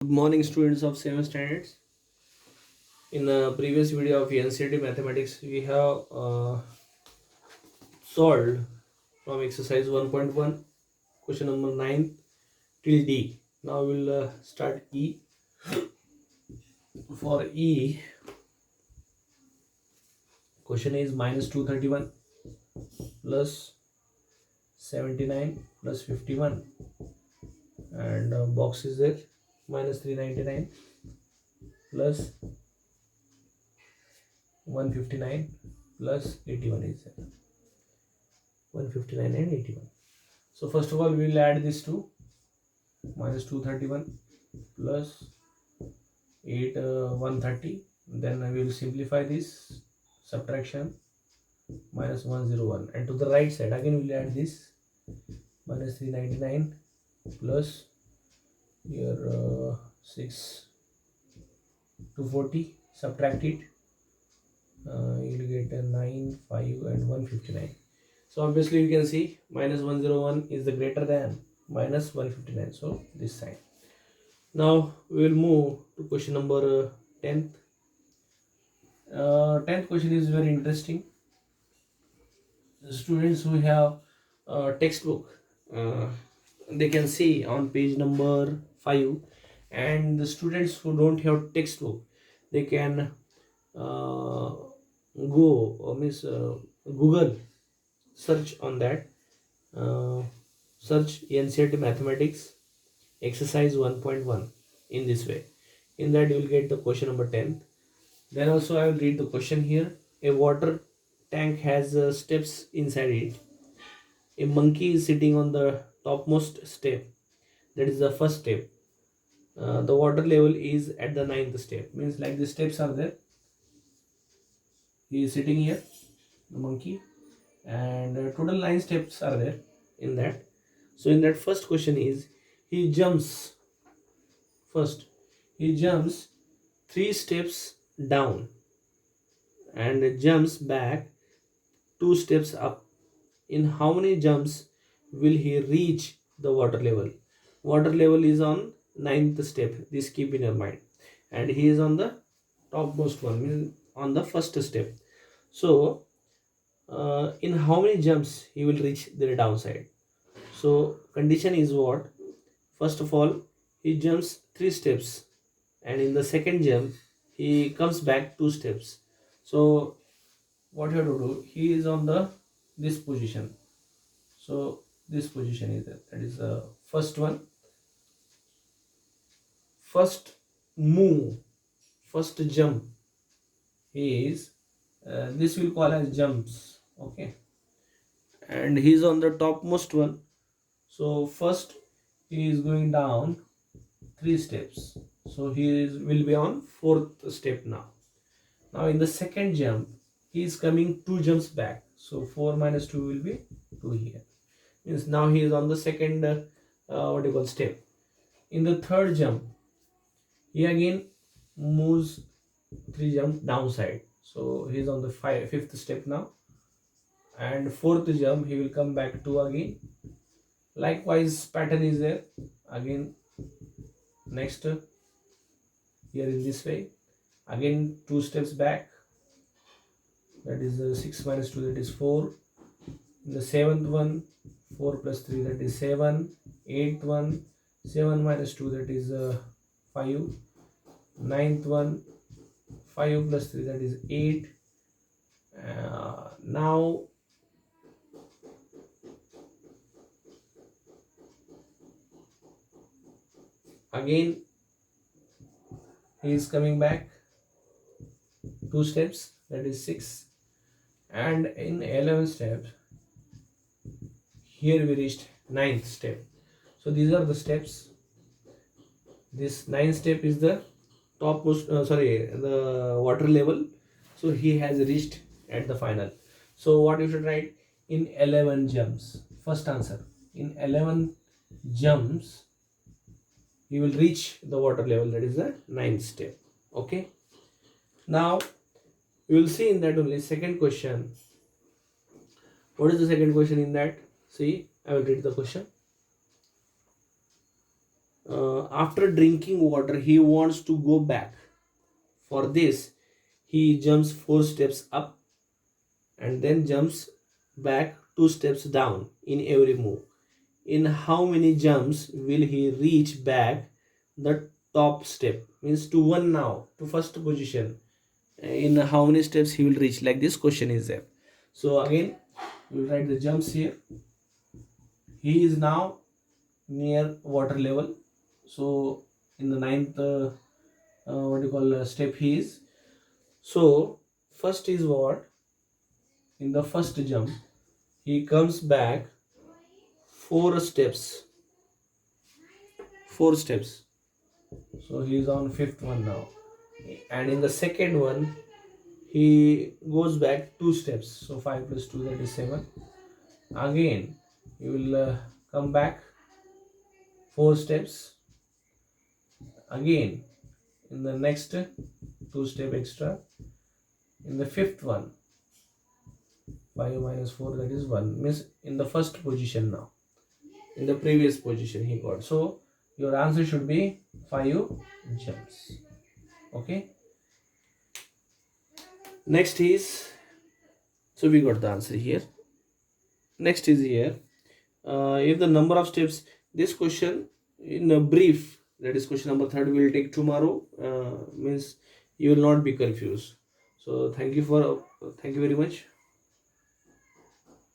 Good morning, students of 7 standards. In the previous video of NCERT mathematics, we have solved from exercise 1.1, question number 9 till D. Now we'll start E. For E, question is minus 231 plus 79 plus 51, and box is there minus 399 plus 159 plus 81 is there. 159 and 81. So first of all, we will add this to minus 231 plus 130. Then I will simplify this subtraction minus 101, and to the right side again we will add this minus 399 plus here 6 240, subtract it, you will get a 9, 5 and 159. So obviously you can see minus 101 is the greater than minus 159, so this sign. Now we will move to question number 10th. 10th question is very interesting. The students who have textbook, they can see on page number 5, and the students who don't have textbook, they can go means Google search on that, search NCERT mathematics exercise 1.1 in this way. In that you will get the question number 10. Then also I will read the question here. A water tank has steps inside it. A monkey is sitting on the topmost step, that is the first step. The water level is at the 9th step, means like the steps are there. He is sitting here, the monkey, and total 9 steps are there in that. So in that first question is, he jumps first, he jumps 3 steps down and jumps back 2 steps up. In how many jumps will he reach the water level? Water level is on 9th step, this keep in your mind, and he is on the topmost one, means on the first step. So in how many jumps he will reach the downside? So condition is what? First of all, he jumps 3 steps, and in the second jump he comes back 2 steps. So what you have to do, he is on the this position, so this position is there, that is the first one. First move, first jump is this will call as jumps, okay, and he is on the topmost one. So first he is going down 3 steps, so he will be on 4th step now. Now in the second jump he is coming 2 jumps back, so 4 minus 2 will be 2 here, means now he is on the second what you call step. In the third jump he again moves 3 jump downside, so he is on the 5th step now, and 4th jump he will come back 2 again. Likewise pattern is there again. Next here in this way, again 2 steps back, that is 6 minus 2, that is 4. In the 7th one, 4 plus 3, that is 7. 8th one, 7 minus 2, that is 5. 9th one, 5 plus 3, that is 8. Now again he is coming back 2 steps, that is 6, and in 11th step here we reached 9th step. So these are the steps. This 9th step is the topmost the water level, so he has reached at the final. So what you should write? In 11 jumps, first answer, in 11 jumps he will reach the water level, that is the 9th step, okay. Now you will see in that only second question. What is the second question in that? See, I will read the question. after drinking water he wants to go back. For this he jumps 4 steps up and then jumps back 2 steps down in every move. In how many jumps will he reach back the top step? Means to one now, to first position. In how many steps he will reach? Like this question is there. So again, we will write the jumps here. He is now near water level. So in the ninth, what you call step he is. So first is what? In the first jump, he comes back 4 steps. 4 steps. So he is on fifth one now. And in the second one, he goes back 2 steps. So 5 plus 2, that is 7. Again, he will come back 4 steps. Again, in the next 2 step extra. In the fifth one, 5 minus 4, that is 1. Means in the first position now. In the previous position he got. So your answer should be 5 jumps. Okay. Next is, so we got the answer here. Next is here. If the number of steps, this question in a brief, that is question number 3, we will take tomorrow. Means you will not be confused. So thank you very much.